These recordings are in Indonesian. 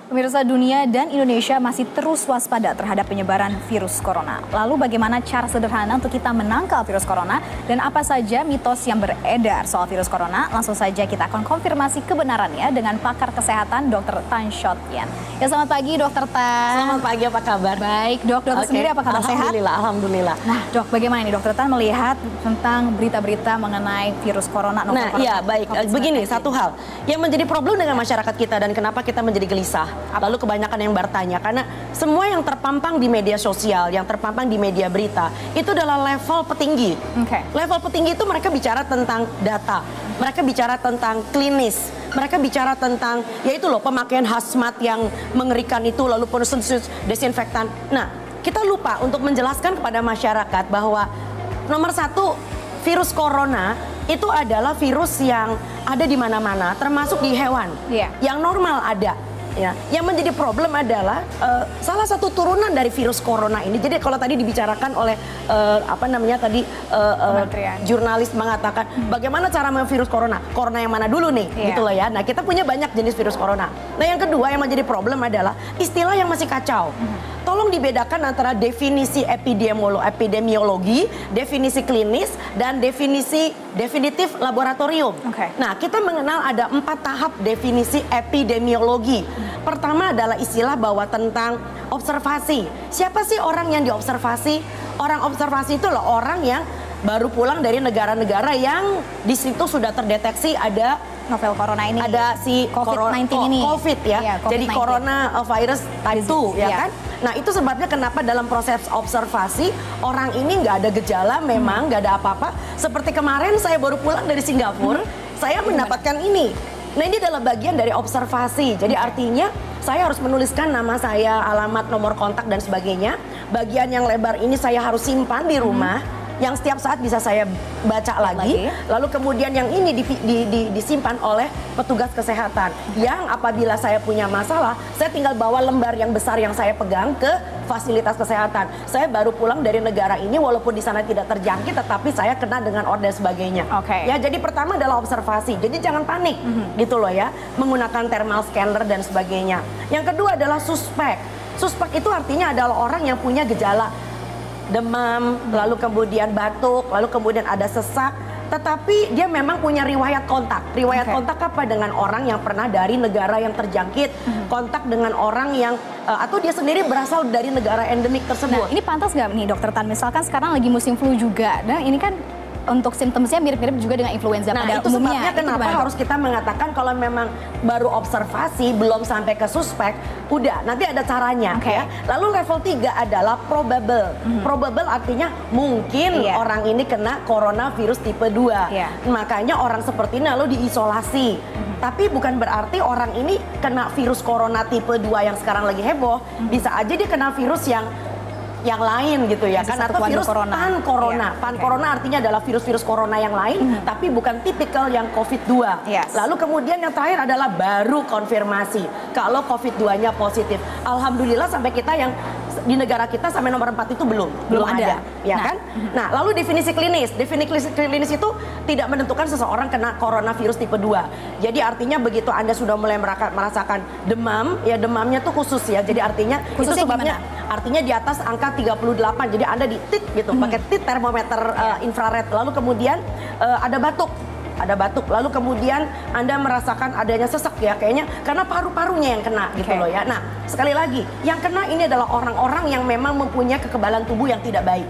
Pemirsa, dunia dan Indonesia masih terus waspada terhadap penyebaran virus corona. Lalu bagaimana cara sederhana untuk kita menangkal virus corona dan apa saja mitos yang beredar soal virus corona? Langsung saja kita akan konfirmasi kebenarannya dengan pakar kesehatan Dr. Tan Shot Yen. Ya, selamat pagi Dr. Tan. Selamat pagi, apa kabar? Baik, dokter sendiri apa kabar, sehat? Alhamdulillah. Nah, Dok, bagaimana nih Dr. Tan melihat tentang berita-berita mengenai virus corona? Nah, iya baik. Begini, satu hal yang menjadi problem dengan masyarakat kita dan kenapa kita menjadi gelisah. Lalu kebanyakan yang bertanya, karena semua yang terpampang di media sosial, yang terpampang di media berita, itu adalah level petinggi. Level petinggi itu mereka bicara tentang data, mereka bicara tentang klinis, mereka bicara tentang, yaitu loh, pemakaian hazmat yang mengerikan itu, lalu penuh desinfektan. Nah, kita lupa untuk menjelaskan kepada masyarakat bahwa nomor satu, virus corona itu adalah virus yang ada di mana-mana, termasuk di hewan, yang normal ada. Ya, yang menjadi problem adalah salah satu turunan dari virus corona ini. Jadi kalau tadi dibicarakan oleh jurnalis mengatakan bagaimana cara virus corona yang mana dulu nih, gitu loh ya. Nah, kita punya banyak jenis virus corona. Nah, yang kedua yang menjadi problem adalah istilah yang masih kacau. Tolong dibedakan antara definisi epidemiologi, definisi klinis, dan definisi definitif laboratorium. Nah, kita mengenal ada 4 tahap definisi epidemiologi. Pertama adalah istilah bahwa tentang observasi. Siapa sih orang yang diobservasi? Orang observasi itu loh orang yang baru pulang dari negara-negara yang di situ sudah terdeteksi ada novel corona ini, ada si COVID-19 ini. COVID ya. COVID-19. Jadi corona virus type 2 ya kan? Nah, itu sebabnya kenapa dalam proses observasi orang ini nggak ada gejala, memang nggak ada apa-apa. Seperti kemarin saya baru pulang dari Singapura, saya mendapatkan ini. Nah, ini adalah bagian dari observasi. Jadi artinya saya harus menuliskan nama saya, alamat, nomor kontak dan sebagainya. Bagian yang lebar ini saya harus simpan di rumah. Yang setiap saat bisa saya baca lagi. Lalu kemudian yang ini disimpan oleh petugas kesehatan. Yang apabila saya punya masalah, saya tinggal bawa lembar yang besar yang saya pegang ke fasilitas kesehatan. Saya baru pulang dari negara ini, walaupun di sana tidak terjangkit, tetapi saya kena dengan order sebagainya. Ya, jadi pertama adalah observasi. Jadi jangan panik, gitu loh ya. Menggunakan thermal scanner dan sebagainya. Yang kedua adalah suspek. Suspek itu artinya adalah orang yang punya gejala demam, lalu kemudian batuk, lalu kemudian ada sesak, tetapi dia memang punya riwayat kontak. Riwayat kontak apa? Dengan orang yang pernah dari negara yang terjangkit, kontak dengan orang yang atau dia sendiri berasal dari negara endemik tersebut. Nah, ini pantas nggak nih Dokter Tan? Misalkan sekarang lagi musim flu juga, dan ini kan untuk simptomnya mirip-mirip juga dengan influenza pada itu umumnya. Sebabnya kenapa harus kita mengatakan kalau memang baru observasi, belum sampai ke suspek, udah, nanti ada caranya. Ya. Lalu level 3 adalah probable. Probable artinya mungkin orang ini kena coronavirus tipe 2. Makanya orang seperti ini lalu diisolasi. Tapi bukan berarti orang ini kena virus corona tipe 2 yang sekarang lagi heboh. Bisa aja dia kena virus yang lain gitu ya kan, atau virus pan-corona. Pan-corona artinya adalah virus-virus corona yang lain, tapi bukan tipikal yang COVID-2. Lalu kemudian yang terakhir adalah baru konfirmasi kalau COVID-2-nya positif. Alhamdulillah sampai kita yang di negara kita sampai nomor 4 itu belum ada. Ya kan? Nah, lalu definisi klinis. Definisi klinis itu tidak menentukan seseorang kena coronavirus tipe 2. Jadi artinya begitu Anda sudah mulai merasakan demam, ya demamnya tuh khusus ya. Jadi artinya khususnya itu sebabnya artinya di atas angka 38. Jadi Anda di tit gitu, pakai tit termometer infrared. Lalu kemudian ada batuk. Lalu kemudian Anda merasakan adanya sesak ya, kayaknya karena paru-parunya yang kena gitu loh ya. Nah, sekali lagi, yang kena ini adalah orang-orang yang memang mempunyai kekebalan tubuh yang tidak baik.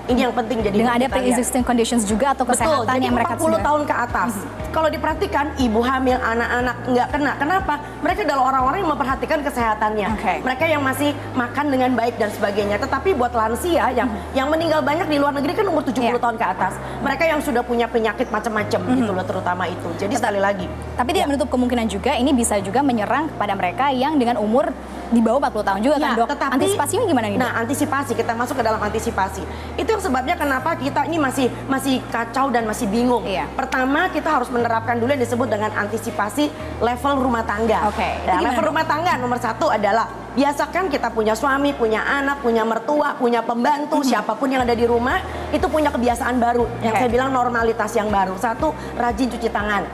Ini yang penting jadi dengan ada pre-existing conditions juga atau kesehatan yang mereka 40 tahun ke atas. Kalau diperhatikan ibu hamil, anak-anak nggak kena. Kenapa? Mereka adalah orang-orang yang memperhatikan kesehatannya. Mereka yang masih makan dengan baik dan sebagainya. Tetapi buat lansia yang meninggal banyak di luar negeri kan umur 70 tahun ke atas. Mereka yang sudah punya penyakit macam-macam gitu loh, terutama itu. Jadi sekali lagi. Tapi tidak menutup kemungkinan juga ini bisa juga menyerang kepada mereka yang dengan umur di bawah 40 tahun juga kan, Dok? Tetapi, antisipasinya gimana nih, Dok? Nah, antisipasi, kita masuk ke dalam antisipasi. Itu yang sebabnya kenapa kita ini masih kacau dan masih bingung. Pertama, kita harus menerapkan dulu yang disebut dengan antisipasi level rumah tangga. Level rumah tangga nomor 1 adalah biasakan kita punya suami, punya anak, punya mertua, punya pembantu, siapapun yang ada di rumah itu punya kebiasaan baru yang saya bilang normalitas yang baru. Satu, rajin cuci tangan,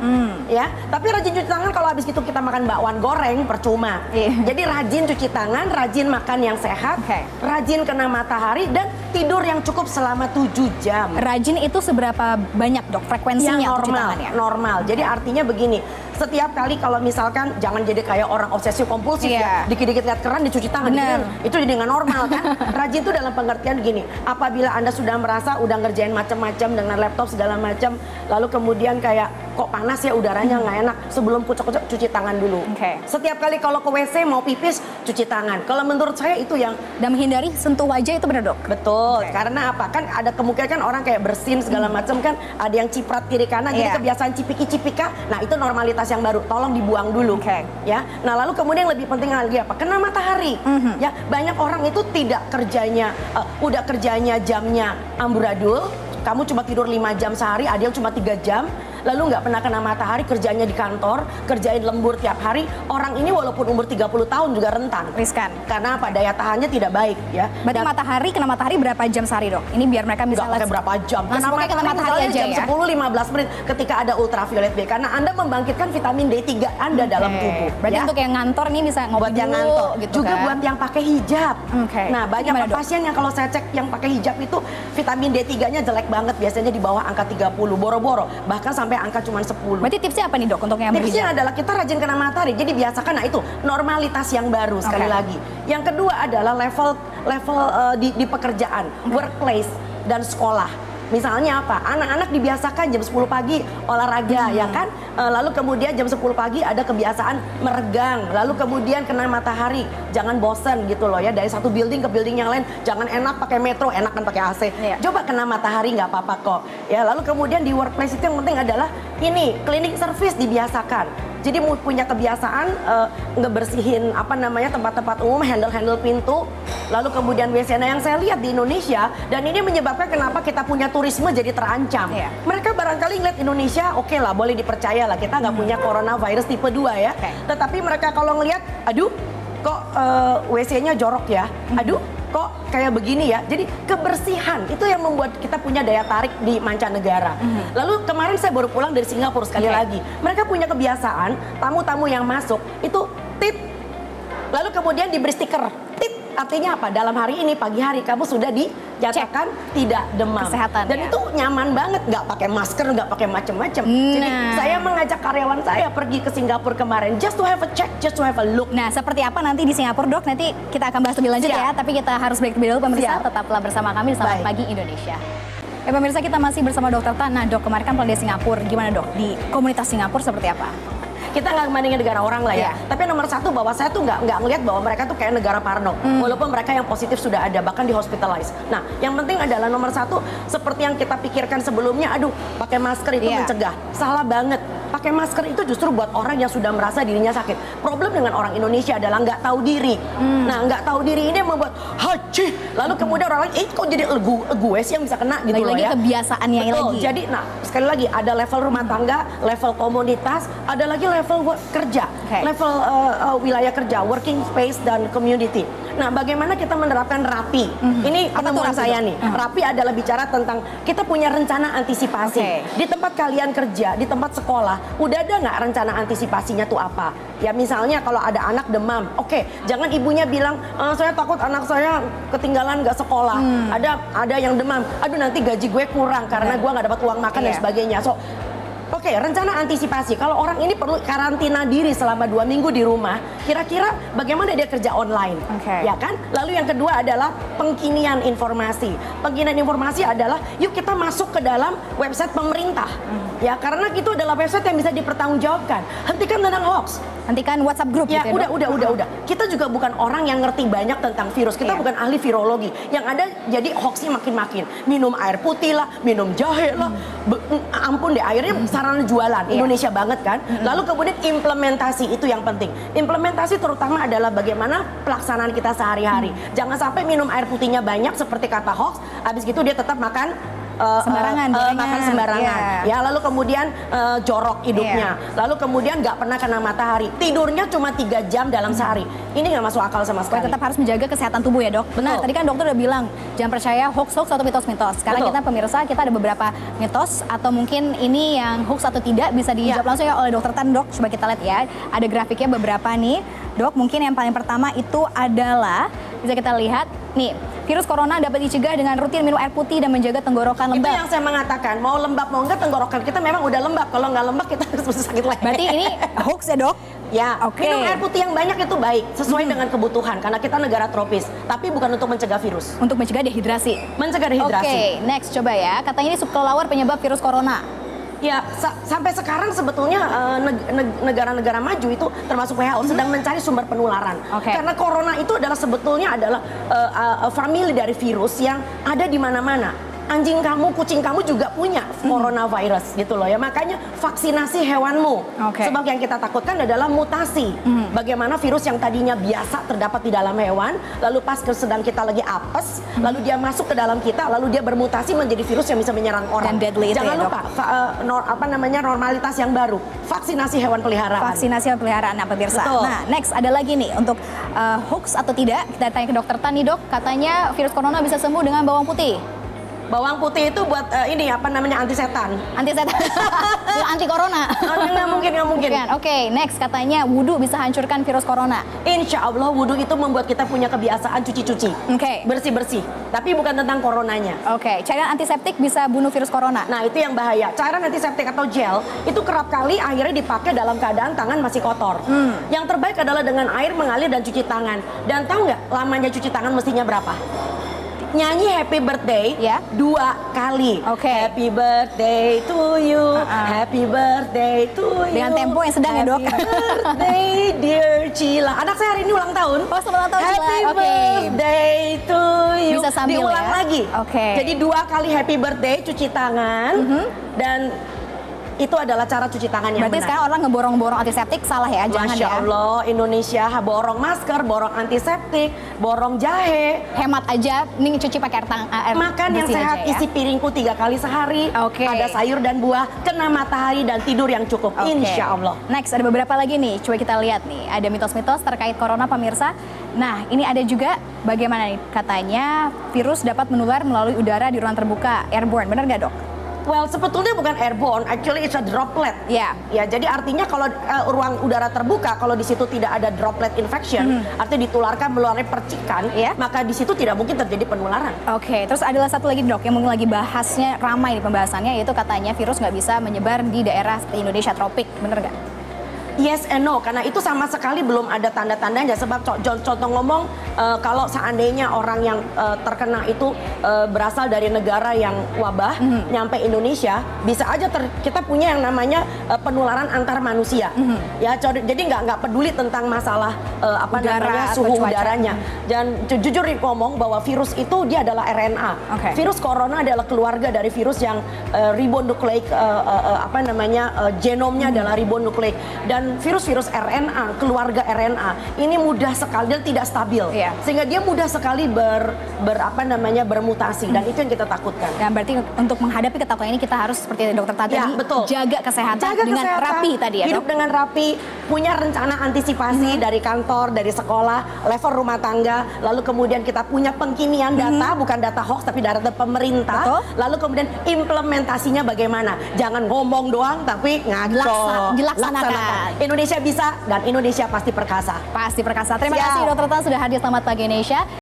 ya. Tapi rajin cuci tangan kalau habis itu kita makan bakwan goreng percuma. Jadi rajin cuci tangan, rajin makan yang sehat, rajin kena matahari dan tidur yang cukup selama 7 jam. Rajin itu seberapa banyak dok frekuensinya Yang cuci normal, tangannya? normal. Jadi artinya begini, setiap kali kalau misalkan jangan jadi kayak orang obsesif kompulsif ya, dikit-dikit lihat keran dicuci tangan, itu jadi nggak normal kan? Rajin itu dalam pengertian gini, apabila Anda sudah merasa udah ngerjain macam-macam dengan laptop segala macam, lalu kemudian kayak kok panas ya udaranya nggak enak, sebelum kucek-kucek cuci tangan dulu. Setiap kali kalau ke WC mau pipis cuci tangan. Kalau menurut saya itu yang dan menghindari sentuh wajah itu benar dok? Betul, karena apa? Kan ada kemungkinan kan orang kayak bersin segala macam kan, ada yang ciprat kiri kanan, jadi kebiasaan cipiki-cipika. Nah itu normalitas yang baru, tolong dibuang dulu. Ya. Nah lalu kemudian yang lebih penting lagi apa? Kena matahari. Ya, banyak orang itu tidak kerjanya, udah kerjanya jamnya amburadul. Kamu cuma tidur 5 jam sehari, ada yang cuma 3 jam. Lalu nggak pernah kena matahari, kerjanya di kantor, kerjain lembur tiap hari. Orang ini walaupun umur 30 tahun juga rentan. Riskan. Karena apa? Daya tahannya tidak baik ya. Berarti matahari, kena matahari berapa jam sehari dok? Ini biar mereka bisa nggak pakai berapa jam. Kena matahari aja jam 10-15 menit ketika ada ultraviolet B. Karena Anda membangkitkan vitamin D3 Anda dalam tubuh. Berarti untuk yang ngantor nih bisa ngopi buat yang ngantor. Gitu juga buat yang pakai hijab. Nah banyak pasien yang kalau saya cek yang pakai hijab itu vitamin D3-nya jelek banget. Biasanya di bawah angka 30, boro-boro. Bahkan sampai angka cuma 10. Berarti tipsnya apa nih dok untuk yang berhijab? Tipsnya adalah kita rajin kena matahari. Jadi biasakan, nah itu normalitas yang baru sekali lagi. Yang kedua adalah level di pekerjaan, workplace dan sekolah. Misalnya apa? Anak-anak dibiasakan jam 10 pagi olahraga, ya kan? Lalu kemudian jam 10 pagi ada kebiasaan meregang. Lalu kemudian kena matahari. Jangan bosen gitu loh ya. Dari satu building ke building yang lain. Jangan enak pakai metro, enak kan pakai AC. Coba kena matahari nggak apa-apa kok. Ya, lalu kemudian di workplace itu yang penting adalah ini, cleaning service dibiasakan. Jadi punya kebiasaan ngebersihin tempat-tempat umum, handle pintu, lalu kemudian WC. Nah yang saya lihat di Indonesia, dan ini menyebabkan kenapa kita punya turisme jadi terancam. Mereka barangkali ngeliat Indonesia, oke lah, boleh dipercaya lah, kita nggak punya coronavirus tipe 2 ya. Tetapi mereka kalau ngeliat, aduh kok WC-nya jorok ya, aduh kok kayak begini ya. Jadi kebersihan itu yang membuat kita punya daya tarik di mancanegara. Lalu kemarin saya baru pulang dari Singapura sekali lagi. Mereka punya kebiasaan tamu-tamu yang masuk itu tit. Lalu kemudian diberi stiker tit. Artinya apa? Dalam hari ini pagi hari kamu sudah dinyatakan tidak demam. Kesehatan. Dan itu nyaman banget, nggak pakai masker, nggak pakai macam-macam. Jadi saya mengajak karyawan saya pergi ke Singapura kemarin just to have a check, just to have a look. Nah, seperti apa nanti di Singapura dok? Nanti kita akan bahas lebih lanjut ya. Tapi kita harus break dulu pemirsa. Tetaplah bersama kami di Selamat Pagi Indonesia. Pemirsa, kita masih bersama Dokter Tan. Nah dok, kemarin kan di Singapura, gimana dok? Di komunitas Singapura seperti apa? Kita nggak membandingin negara orang lah ya. Tapi nomor satu bahwa saya tuh nggak ngelihat bahwa mereka tuh kayak negara parno. Walaupun mereka yang positif sudah ada, bahkan di hospitalize. Nah, yang penting adalah nomor satu, seperti yang kita pikirkan sebelumnya, aduh pakai masker itu mencegah. Salah banget. Pakai masker itu justru buat orang yang sudah merasa dirinya sakit. Problem dengan orang Indonesia adalah nggak tahu diri. Nah, nggak tahu diri ini membuat haji. Lalu kemudian orang lain, kok jadi gue sih yang bisa kena gitu loh ya. Kebiasaannya lagi. Jadi, nah sekali lagi ada level rumah tangga, level komunitas, ada lagi level kerja, level wilayah kerja, working space dan community. Nah, bagaimana kita menerapkan RAPI? Ini pertemuan saya nih. RAPI adalah bicara tentang kita punya rencana antisipasi. Di tempat kalian kerja, di tempat sekolah, udah ada nggak rencana antisipasinya tuh apa? Ya misalnya kalau ada anak demam, jangan ibunya bilang, saya takut anak saya ketinggalan nggak sekolah. Ada yang demam, aduh nanti gaji gue kurang karena gue nggak dapat uang makan dan sebagainya. Rencana antisipasi. Kalau orang ini perlu karantina diri selama 2 minggu di rumah, kira-kira bagaimana dia kerja online, ya kan? Lalu yang kedua adalah pengkinian informasi. Pengkinian informasi adalah yuk kita masuk ke dalam website pemerintah, ya karena itu adalah website yang bisa dipertanggungjawabkan. Hentikan tentang hoax. Hentikan WhatsApp group. Ya, gitu udah. Kita juga bukan orang yang ngerti banyak tentang virus. Kita bukan ahli virologi. Yang ada jadi hoaxnya makin-makin. Minum air putih lah, minum jahe lah. Ampun deh, akhirnya sarana jualan. Indonesia banget kan. Lalu kemudian implementasi itu yang penting. Implementasi terutama adalah bagaimana pelaksanaan kita sehari-hari. Jangan sampai minum air putihnya banyak seperti kata hoax, habis gitu dia tetap makan sembarangan, makan sembarangan, ya lalu kemudian jorok hidupnya, lalu kemudian nggak pernah kena matahari, tidurnya cuma 3 jam dalam sehari. Ini nggak masuk akal sama sekali. Tetap harus menjaga kesehatan tubuh ya dok. Benar. Tadi kan dokter udah bilang jangan percaya hoax atau mitos-mitos. Sekarang kita pemirsa kita ada beberapa mitos atau mungkin ini yang hoax atau tidak bisa dijawab langsung ya oleh dokter Tan dok. Coba kita lihat ya. Ada grafiknya beberapa nih dok. Mungkin yang paling pertama itu adalah bisa kita lihat nih. Virus corona dapat dicegah dengan rutin minum air putih dan menjaga tenggorokan lembab. Itu yang saya mengatakan, mau lembab mau enggak tenggorokan kita memang udah lembab. Kalau nggak lembab kita harus sakit leher. Berarti ini hoax ya dok? Ya, minum air putih yang banyak itu baik, sesuai dengan kebutuhan. Karena kita negara tropis, tapi bukan untuk mencegah virus. Untuk mencegah dehidrasi? Mencegah dehidrasi. Oke, next coba ya. Katanya ini subkelelawar penyebab virus corona. Ya, sampai sekarang sebetulnya negara-negara maju itu termasuk WHO sedang mencari sumber penularan. Karena corona itu adalah sebetulnya adalah famili dari virus yang ada di mana-mana. Anjing kamu, kucing kamu juga punya coronavirus gitu loh ya. Makanya vaksinasi hewanmu. Sebab yang kita takutkan adalah mutasi. Bagaimana virus yang tadinya biasa terdapat di dalam hewan, lalu pas sedang kita lagi apes, lalu dia masuk ke dalam kita, lalu dia bermutasi menjadi virus yang bisa menyerang orang. Dan deadly. Jangan itu ya, lupa normalitas yang baru, vaksinasi hewan peliharaan. Vaksinasi hewan peliharaan, nah pemirsa. Betul. Nah, next ada lagi nih untuk hoax atau tidak. Kita tanya ke dokter Tan nih dok. Katanya virus corona bisa sembuh dengan bawang putih. Bawang putih itu buat anti setan. Anti setan. Anti corona. Nggak mungkin. Oke, next katanya wudhu bisa hancurkan virus corona. Insya Allah wudhu itu membuat kita punya kebiasaan cuci-cuci. Bersih-bersih. Tapi bukan tentang coronanya. Cairan antiseptik bisa bunuh virus corona. Nah, itu yang bahaya. Cairan antiseptik atau gel itu kerap kali akhirnya dipakai dalam keadaan tangan masih kotor. Yang terbaik adalah dengan air mengalir dan cuci tangan. Dan tahu nggak lamanya cuci tangan mestinya berapa? Nyanyi happy birthday 2 kali. Happy birthday to you, happy birthday to you. Dengan tempo yang sedang ya dok. Happy birthday dear Cila. Anak saya hari ini ulang tahun. Ulang tahun Cila. Happy birthday to you. Bisa sambil diulang lagi. Jadi 2 kali happy birthday cuci tangan dan itu adalah cara cuci tangan yang benar. Berarti sekarang orang ngeborong-borong antiseptik salah ya, jangan Masya Allah, Indonesia borong masker, borong antiseptik, borong jahe. Hemat aja, nih cuci pakai air makan yang sehat, isi piringku 3 kali sehari. Ada sayur dan buah, kena matahari dan tidur yang cukup. Insya Allah. Next ada beberapa lagi nih, coba kita lihat nih. Ada mitos-mitos terkait corona pemirsa. Nah ini ada juga bagaimana nih, katanya virus dapat menular melalui udara di ruang terbuka, airborne, benar nggak dok? Well, sebetulnya bukan airborne, actually it's a droplet. Ya, jadi artinya kalau ruang udara terbuka, kalau di situ tidak ada droplet infection, artinya ditularkan melalui percikan, maka di situ tidak mungkin terjadi penularan. Terus adalah satu lagi dok yang mungkin lagi bahasnya ramai di pembahasannya, yaitu katanya virus nggak bisa menyebar di daerah seperti Indonesia tropik, bener nggak? Yes and no, karena itu sama sekali belum ada tanda-tandanya. Sebab contoh ngomong, kalau seandainya orang yang terkena itu berasal dari negara yang wabah, nyampe Indonesia, bisa aja kita punya yang namanya penularan antar manusia. Ya, jadi nggak peduli tentang masalah suhu udaranya. Dan jujur ngomong bahwa virus itu dia adalah RNA. Virus corona adalah keluarga dari virus yang ribonukleik, genomnya adalah ribonukleik. Dan virus-virus RNA, keluarga RNA ini mudah sekali dan tidak stabil, sehingga dia mudah sekali bermutasi, dan itu yang kita takutkan. Dan berarti untuk menghadapi ketakutan ini kita harus seperti dokter tadi, jaga kesehatan dengan rapi tadi ya, hidup dengan rapi, punya rencana antisipasi dari kantor, dari sekolah, level rumah tangga, lalu kemudian kita punya pengkinian data, bukan data hoax tapi data pemerintah, lalu kemudian implementasinya bagaimana, jangan ngomong doang tapi ngaco, laksanakan. Indonesia bisa dan Indonesia pasti perkasa. Pasti perkasa. Terima kasih Dokter Tan sudah hadir. Selamat pagi Indonesia.